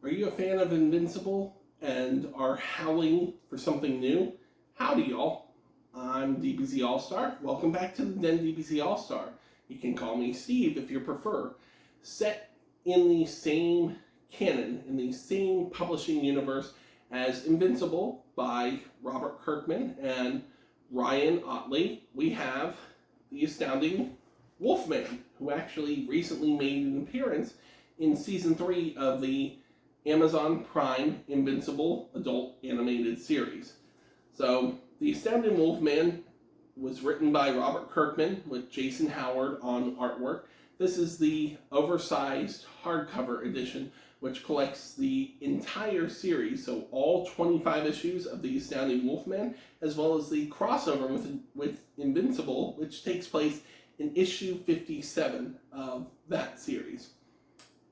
Are you a fan of Invincible and are howling for something new? Howdy, y'all. I'm DBZALLSTAR. Welcome back to the Den DBZALLSTAR. You can call me Steve if you prefer. Set in the same canon, in the same publishing universe as Invincible by Robert Kirkman and Ryan Ottley, we have the Astounding Wolf-Man, who actually recently made an appearance in Season 3 of the Amazon Prime Invincible adult animated series. So, The Astounding Wolf-Man was written by Robert Kirkman with Jason Howard on artwork. This is the oversized hardcover edition, which collects the entire series, so all 25 issues of The Astounding Wolf-Man, as well as the crossover with Invincible, which takes place in issue 57 of that series.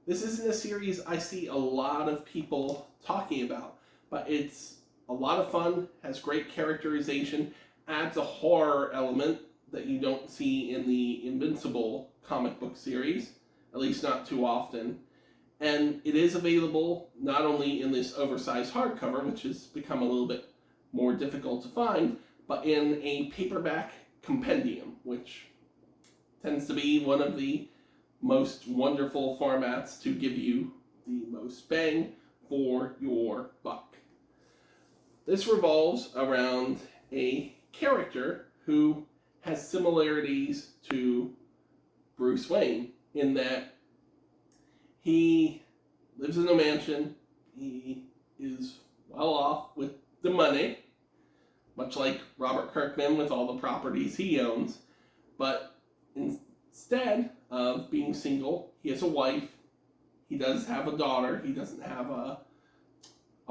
This isn't a series I see a lot of people talking about, but it's a lot of fun, has great characterization, adds a horror element that you don't see in the Invincible comic book series, at least not too often. And it is available not only in this oversized hardcover, which has become a little bit more difficult to find, but in a paperback compendium, which tends to be one of the most wonderful formats to give you the most bang for your buck. This revolves around a character who has similarities to Bruce Wayne in that he lives in a mansion, he is well off with the money, much like Robert Kirkman with all the properties he owns, but instead of being single, he has a wife, he does have a daughter, he doesn't have a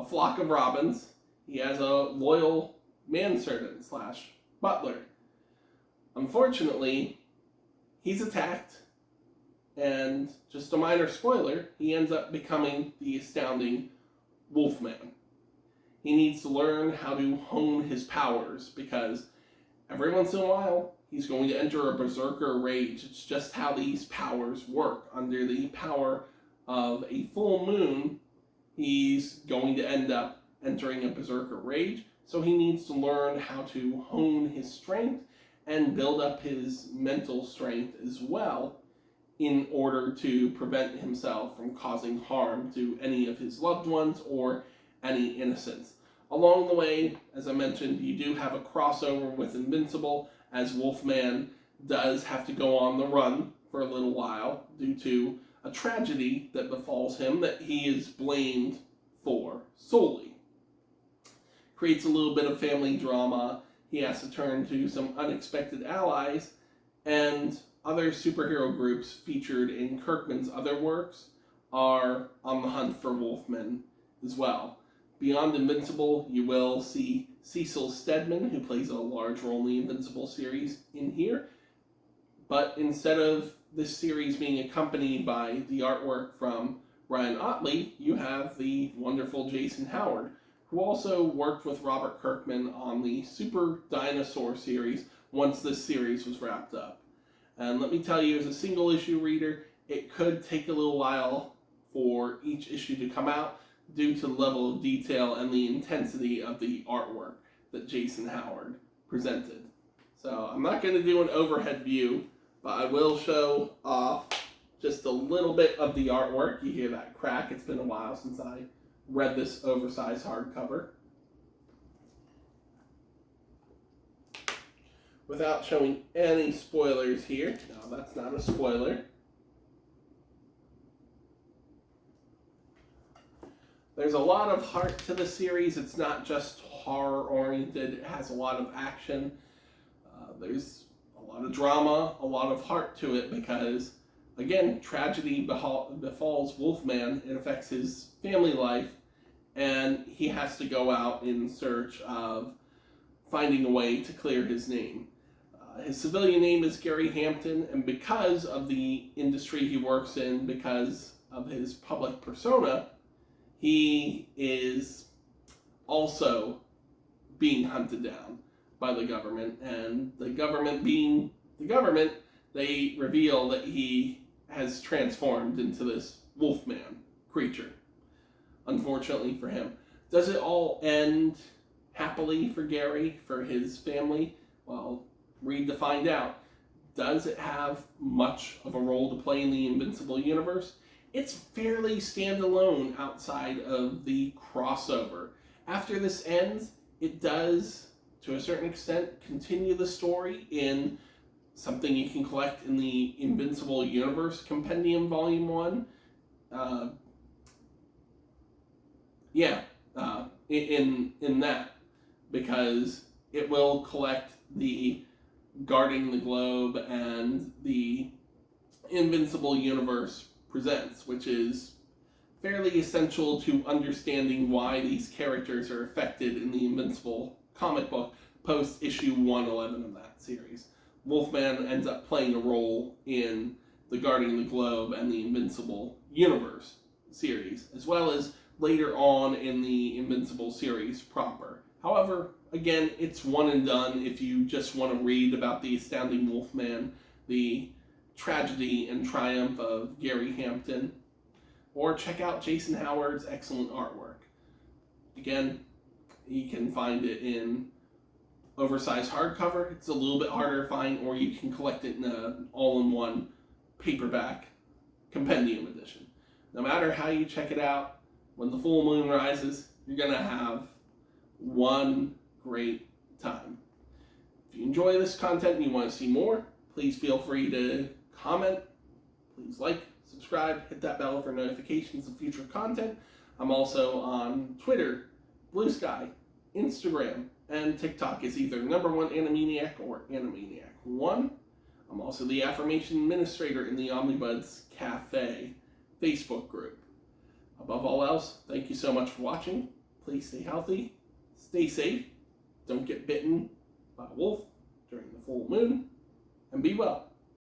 flock of robins, he has a loyal manservant / butler. Unfortunately, he's attacked, and just a minor spoiler, he ends up becoming the Astounding Wolf-Man. He needs to learn how to hone his powers, because every once in a while, he's going to enter a berserker rage. It's just how these powers work. Under the power of a full moon, he's going to end up entering a berserker rage, so he needs to learn how to hone his strength and build up his mental strength as well in order to prevent himself from causing harm to any of his loved ones or any innocents. Along the way, as I mentioned, you do have a crossover with Invincible, as Wolfman does have to go on the run for a little while due to a tragedy that befalls him that he is blamed for solely. Creates a little bit of family drama. He has to turn to some unexpected allies, and other superhero groups featured in Kirkman's other works are on the hunt for Wolfman as well. Beyond Invincible, you will see Cecil Stedman, who plays a large role in the Invincible series, in here. But instead of this series being accompanied by the artwork from Ryan Ottley, you have the wonderful Jason Howard, who also worked with Robert Kirkman on the Super Dinosaur series once this series was wrapped up. And let me tell you, as a single issue reader, it could take a little while for each issue to come out due to the level of detail and the intensity of the artwork that Jason Howard presented. So I'm not going to do an overhead view, but I will show off just a little bit of the artwork. You hear that crack. It's been a while since I read this oversized hardcover. Without showing any spoilers here. No, that's not a spoiler. There's a lot of heart to the series. It's not just horror-oriented. It has a lot of action. There's a lot of drama, a lot of heart to it because, again, tragedy befalls Wolfman. It affects his family life, and he has to go out in search of finding a way to clear his name. His civilian name is Gary Hampton, and because of the industry he works in, because of his public persona, he is also being hunted down by the government, and the government being the government, they reveal that he has transformed into this Wolfman creature. unfortunately for him. Does it all end happily for Gary, for his family? Well, read to find out. Does it have much of a role to play in the Invincible universe? It's fairly standalone outside of the crossover. After this ends, it does, to a certain extent, continue the story in something you can collect in the Invincible Universe Compendium Volume 1. In that, because it will collect the Guarding the Globe and the Invincible Universe Presents, which is fairly essential to understanding why these characters are affected in the Invincible comic book post issue 111 of that series. Wolfman ends up playing a role in the Guarding the Globe and the Invincible Universe series, as well as later on in the Invincible series proper. However, again, it's one and done if you just want to read about the Astounding Wolf-Man, the tragedy and triumph of Gary Hampton, or check out Jason Howard's excellent artwork. Again, you can find it in oversized hardcover. It's a little bit harder to find, or you can collect it in an all-in-one paperback compendium edition. No matter how you check it out, when the full moon rises, you're going to have one great time. If you enjoy this content and you want to see more, please feel free to comment. Please like, subscribe, hit that bell for notifications of future content. I'm also on Twitter, Blue Sky, Instagram, and TikTok is either #1 Animaniac or Animaniac1. I'm also the Affirmation Administrator in the Omnibuds Cafe Facebook group. Above all else, thank you so much for watching. Please stay healthy, stay safe, don't get bitten by a wolf during the full moon, and be well.